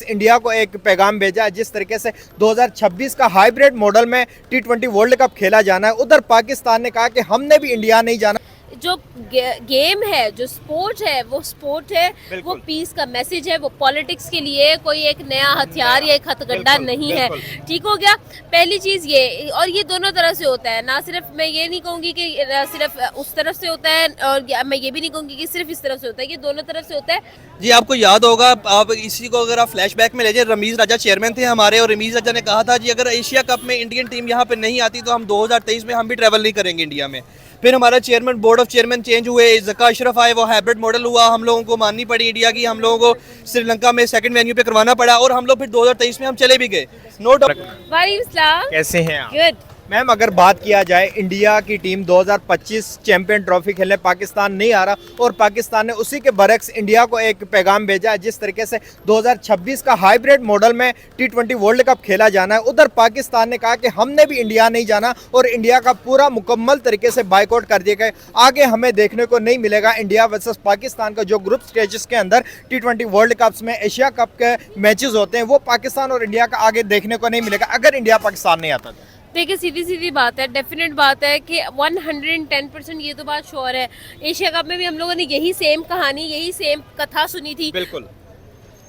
India को एक पैगाम भेजा जिस तरीके से 2026 का हाइब्रिड मॉडल में T20 वर्ल्ड कप खेला जाना है। उधर पाकिस्तान ने कहा कि हमने भी इंडिया नहीं जाना। जो गेम है, जो स्पोर्ट है, वो स्पोर्ट है, वो पीस का मैसेज है, वो पॉलिटिक्स के लिए कोई एक नया हथियार या एक हथकंडा नहीं है। ठीक हो गया। पहली चीज ये, और ये दोनों तरह से होता है, ना सिर्फ मैं ये नहीं कहूंगी कि सिर्फ उस तरफ से होता है और मैं ये भी नहीं कहूंगी कि सिर्फ इस तरफ से होता है, ये दोनों तरफ से होता है। जी, आपको याद होगा, आप इसी को अगर आप फ्लैशबैक में ले जाए, रमीज राजा चेयरमैन थे हमारे, और रमीज राजा ने कहा था जी अगर एशिया कप में इंडियन टीम यहाँ पे नहीं आती तो हम 2023 में हम भी ट्रैवल नहीं करेंगे इंडिया में। फिर हमारा chairman, board of chairman change हुए, ज़का अशरफ आए, वो हाइब्रिड मॉडल हुआ, हम लोगों को माननी पड़ी इंडिया की, हम लोगों को श्रीलंका में सेकंड वेन्यू पे करवाना पड़ा और हम लोग फिर 2023 में हम चले भी गए। No doubt. वालेकुम सलाम। कैसे हैं आप? गुड। मैम, अगर बात किया जाए इंडिया की टीम 2025 चैंपियन ट्रॉफी खेलने पाकिस्तान नहीं आ रहा और पाकिस्तान ने उसी के बरक्स इंडिया को एक पैगाम भेजा जिस तरीके से 2026 का हाइब्रिड मॉडल में T20 वर्ल्ड कप खेला जाना है। उधर पाकिस्तान ने कहा कि हमने भी इंडिया नहीं जाना और इंडिया का पूरा मुकम्मल तरीके से बाइकआउट कर दिया गया। आगे हमें देखने को नहीं मिलेगा इंडिया वर्सेस पाकिस्तान का जो ग्रुप स्टेजेस के अंदर T20 वर्ल्ड कप्स में एशिया कप के मैचेस होते हैं, वो पाकिस्तान और इंडिया का आगे देखने को नहीं मिलेगा अगर इंडिया पाकिस्तान नहीं आता था। देखिए, सीधी सीधी बात है, डेफिनेट बात है कि 110% ये तो बात श्योर है। एशिया कप में भी हम लोगों ने यही सेम कहानी, यही सेम कथा सुनी थी। बिल्कुल।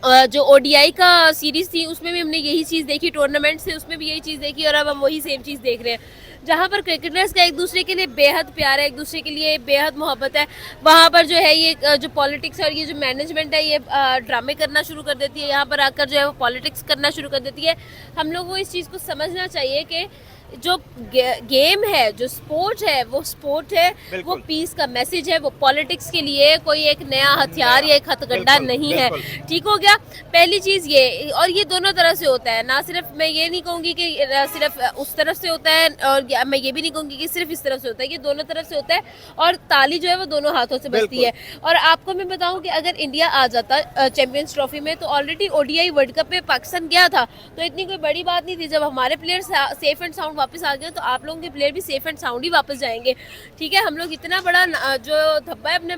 जो ओडीआई का सीरीज थी उसमें भी हमने यही चीज़ देखी, टूर्नामेंट से उसमें भी यही चीज़ देखी, और अब हम वही सेम चीज़ देख रहे हैं। जहाँ पर क्रिकेटर्स का एक दूसरे के लिए बेहद प्यार है, एक दूसरे के लिए बेहद मोहब्बत है, वहाँ पर जो है ये जो पॉलिटिक्स और ये जो मैनेजमेंट है ये ड्रामे करना शुरू कर देती है। यहाँ पर आकर जो है वो पॉलिटिक्स करना शुरू कर देती है। हम लोगों को इस चीज़ को समझना चाहिए कि जो गेम है, जो स्पोर्ट है, वो स्पोर्ट है, वो पीस का मैसेज है, वो पॉलिटिक्स के लिए कोई एक नया हथियार या एक हथकंडा नहीं है। ठीक हो गया। पहली चीज ये, और ये दोनों तरह से होता है, ना सिर्फ मैं ये नहीं कहूंगी कि सिर्फ उस तरफ से होता है और मैं ये भी नहीं कहूंगी कि सिर्फ इस तरफ से होता है, ये दोनों तरफ से होता है और ताली जो है वो दोनों हाथों से बजती है। और आपको मैं बताऊं कि अगर इंडिया आ जाता चैंपियंस ट्रॉफी में, तो ऑलरेडी ओडीआई वर्ल्ड कप में पाकिस्तान गया था, तो इतनी कोई बड़ी बात नहीं थी। जब हमारे प्लेयर्स सेफ एंड साउंड वापस आ गए तो आप लोगों के प्लेयर भी सेफ एंड साउंड ही वापस जाएंगे। ठीक है, हम लोग इतना बड़ा जो धब्बा है अपने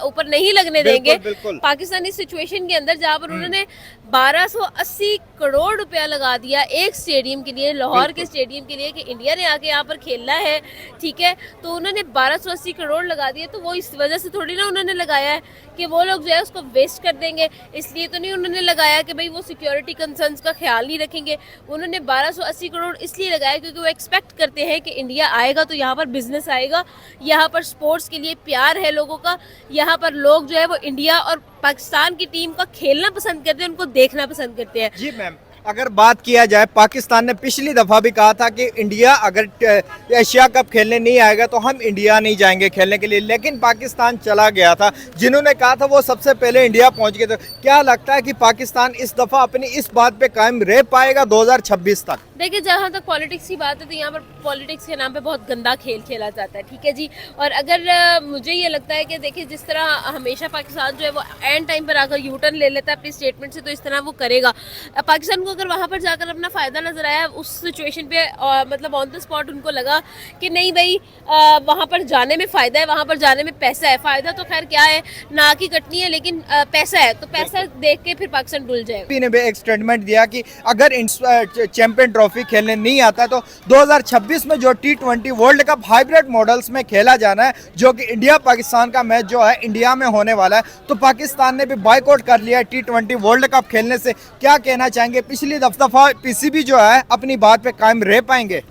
ऊपर नहीं लगने देंगे। पाकिस्तान इस सिचुएशन के अंदर जहां पर उन्होंने 1280 करोड़ रुपया लगा दिया एक स्टेडियम के लिए, लाहौर के स्टेडियम के लिए, कि इंडिया ने आके यहाँ पर खेलना है। ठीक है, तो उन्होंने 1280 करोड़ लगा दिए, तो वो इस वजह से थोड़ी ना उन्होंने लगाया है कि वो लोग जो है उसको वेस्ट कर देंगे, इसलिए तो नहीं उन्होंने लगाया कि भाई वो सिक्योरिटी कंसर्न्स का ख्याल नहीं रखेंगे। उन्होंने 1280 करोड़ इसलिए लगाया क्योंकि वो एक्सपेक्ट करते हैं कि इंडिया आएगा तो यहाँ पर बिजनेस आएगा, यहाँ पर स्पोर्ट्स के लिए प्यार है लोगों का, यहाँ पर लोग जो है वो इंडिया और पाकिस्तान की टीम का खेलना पसंद करते हैं, उनको देखना पसंद करते हैं। जी मैम, अगर बात किया जाए, पाकिस्तान ने पिछली दफा भी कहा था कि इंडिया अगर एशिया कप खेलने नहीं आएगा तो हम इंडिया नहीं जाएंगे खेलने के लिए, लेकिन पाकिस्तान चला गया था। जिन्होंने कहा था वो सबसे पहले इंडिया पहुंच गए थे। क्या लगता है कि पाकिस्तान इस दफा अपनी इस बात पे कायम रह पाएगा 2026 तक? देखिए, जहाँ तक पॉलिटिक्स की बात है तो यहाँ पर पॉलिटिक्स के नाम पे बहुत गंदा खेल खेला जाता है। ठीक है जी, और अगर मुझे ये लगता है कि देखिए जिस तरह हमेशा पाकिस्तान जो है वो एंड टाइम पर आकर यू टर्न ले लेता है अपनी स्टेटमेंट से, तो इस तरह वो करेगा। पाकिस्तान को अगर वहाँ पर जाकर अपना फ़ायदा नजर आया उस सिचुएशन पे, मतलब ऑन द स्पॉट उनको लगा कि नहीं भाई वहाँ पर जाने में फ़ायदा है, वहाँ पर जाने में पैसा है। फ़ायदा तो खैर क्या है, ना की कटनी है, लेकिन पैसा है, तो पैसा देख के फिर पाकिस्तान डुल जाएगा। ने भी एक स्टेटमेंट दिया कि अगर चैंपियन ट्रॉफी खेलने नहीं आता तो 2026 में जो T20 world cup hybrid models में खेला जाना है, जो कि इंडिया पाकिस्तान का मैच जो है इंडिया में होने वाला है, तो पाकिस्तान ने भी बाइकआउट कर लिया है T20 वर्ल्ड कप खेलने से। क्या कहना चाहेंगे? पिछली दफा पीसीबी जो है अपनी बात पे कायम रह पाएंगे?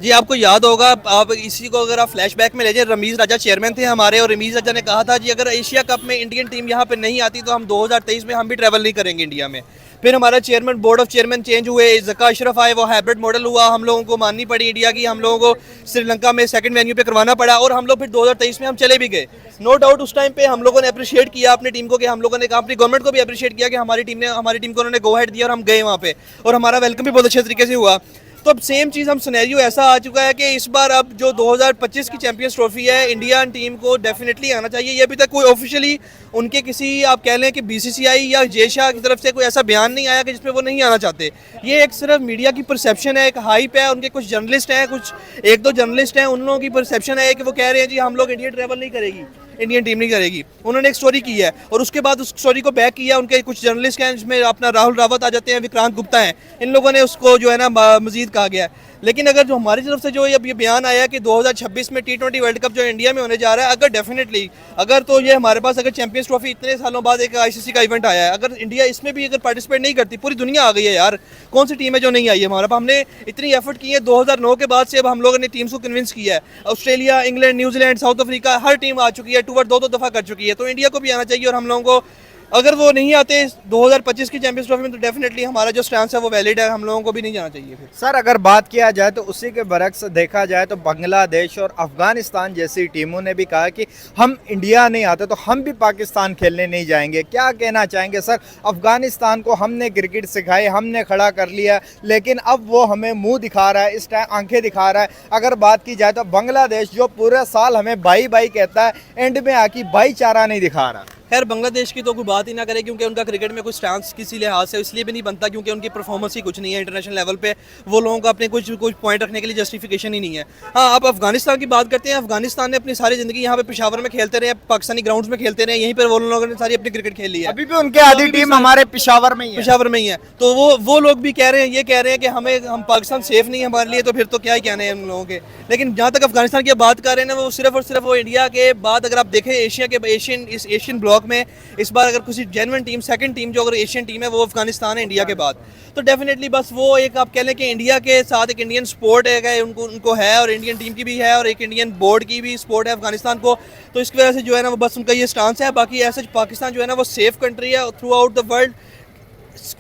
जी, आपको याद होगा, आप इसी को अगर आप फ्लैशबैक में ले जाए, रमीज राजा चेयरमैन थे हमारे, और रमीज राजा ने कहा था जी अगर एशिया कप में इंडियन टीम यहाँ पे नहीं आती तो हम 2023 में हम भी ट्रैवल नहीं करेंगे इंडिया में। फिर हमारा chairman, board of chairman change हुए, ज़का अशरफ आए, वो हाइब्रिड मॉडल हुआ, हम लोगों को माननी पड़ी इंडिया की, हम लोगों को श्रीलंका में सेकंड वेन्यू पे करवाना पड़ा और हम लोग फिर 2023 में हम चले भी गए। नो डाउट उस टाइम पे हम लोगों ने अप्रिशिएट किया अपनी टीम को, कि हम लोगों ने कहा अपनी गवर्नमेंट को भी अप्रिशिएट किया कि हमारी टीम को उन्होंने गो हेड दिया और हम गए वहाँ पे, और हमारा वेलकम भी बहुत अच्छे तरीके से हुआ। तो अब सेम चीज़ हम सिनेरियो ऐसा आ चुका है कि इस बार अब जो 2025 की चैंपियंस ट्रॉफी है, इंडियन टीम को डेफिनेटली आना चाहिए। ये अभी तक कोई ऑफिशियली उनके किसी आप कह लें कि बीसीसीआई या जेशा की तरफ से कोई ऐसा बयान नहीं आया कि जिसमें वो नहीं आना चाहते। ये एक सिर्फ मीडिया की परसेप्शन है, एक हाइप है, उनके कुछ जर्नलिस्ट हैं, कुछ एक दो जर्नलिस्ट हैं, उन लोगों की परसेप्शन है कि वो कह रहे हैं जी हम लोग इंडिया ट्रैवल नहीं करेगी। इंडियन टीम नहीं करेगी। उन्होंने एक स्टोरी की है और उसके बाद उस स्टोरी को बैक किया। उनके कुछ जर्नलिस्ट हैं जिसमें अपना राहुल रावत आ जाते हैं, विक्रांत गुप्ता हैं, इन लोगों ने उसको जो है ना मजीद कहा गया है। लेकिन अगर जो हमारी तरफ से जो अब ये बयान आया कि 2026 में T20 वर्ल्ड कप जो इंडिया में होने जा रहा है, अगर डेफिनेटली अगर तो ये हमारे पास अगर चैंपियंस ट्रॉफी इतने सालों बाद एक आईसीसी का इवेंट आया है, अगर इंडिया इसमें भी अगर पार्टिसिपेट नहीं करती, पूरी दुनिया आ गई है यार, कौन सी टीम है जो नहीं आई है हमारे पास। हमने इतनी एफर्ट की है 2009 के बाद से, अब हम लोगों ने टीम्स को कन्विंस किया है। Australia, England, New Zealand, South Africa, हर टीम आ चुकी है, टूर 2-2 दफ़ा कर चुकी है, तो इंडिया को भी आना चाहिए। और हम लोगों को अगर वो नहीं आते 2025 की चैंपियंस ट्रॉफी में तो डेफिनेटली हमारा जो स्टैंस है वो वैलिड है, हम लोगों को भी नहीं जाना चाहिए फिर। सर अगर बात किया जाए तो उसी के बरक्स देखा जाए तो बांग्लादेश और अफगानिस्तान जैसी टीमों ने भी कहा कि हम इंडिया नहीं आते तो हम भी पाकिस्तान खेलने नहीं जाएंगे। क्या कहना चाहेंगे सर? अफगानिस्तान को हमने क्रिकेट सिखाई, हमने खड़ा कर लिया, लेकिन अब वो हमें मुंह दिखा रहा है, इस टाइम आंखें दिखा रहा है। अगर बात की जाए तो बांग्लादेश जो पूरे साल हमें भाई भाई कहता है, एंड में आके भाईचारा नहीं दिखा रहा। खैर बांग्लादेश की तो कोई बात ही ना करे क्योंकि उनका क्रिकेट में कोई स्टांस किसी लिहाज से इसलिए भी नहीं बनता क्योंकि उनकी परफॉर्मेंस ही कुछ नहीं है इंटरनेशनल लेवल पे। वो लोगों का अपने कुछ पॉइंट रखने के लिए जस्टिफिकेशन ही नहीं है। हाँ, आप अफगानिस्तान की बात करते हैं। अफगानिस्तान ने अपनी सारी ज़िंदगी यहाँ पे पेशावर में खेलते रहे, पाकिस्तानी ग्राउंड्स में खेलते रहे, यहीं पर वो लोगों ने सारी अपनी क्रिकेट खेली है। अभी भी उनके आधी टीम हमारे पेशावर में ही है। पेशावर में ही है, तो वो लोग भी कह रहे हैं, ये कह रहे हैं कि हम पाकिस्तान सेफ नहीं है हमारे लिए, तो फिर तो क्या ही कहने हैं उन लोगों के। लेकिन जहाँ तक अफगानिस्तान की बात कर रहे हैं ना, वो सिर्फ और सिर्फ वो इंडिया के बाद अगर आप देखें एशियन ब्लॉक में इस बार अगर किसी जेन्युइन टीम, सेकंड टीम जो अगर एशियन टीम है वो अफगानिस्तान है इंडिया के बाद। तो डेफिनेटली बस वो एक आप कह लें कि इंडिया के साथ एक इंडियन स्पोर्ट है, उनको है, और इंडियन टीम की भी है और एक इंडियन बोर्ड की भी सपोर्ट है अफगानिस्तान को। तो इसकी वजह से जो है ना वो बस उनका ये स्टांस है। बाकी ऐसे पाकिस्तान जो है ना वो सेफ कंट्री है through out the world,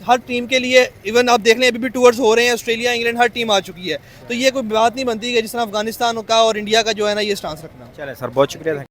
her team के लिए। इवन आप देख लें अभी भी टूर्स हो रहे हैं, ऑस्ट्रेलिया, इंग्लैंड, हर टीम आ चुकी है। तो ये कोई बात नहीं बनती है जिस तरह अफगानिस्तान का और इंडिया का जो है ना ये स्टांस रखना। चले सर, बहुत शुक्रिया।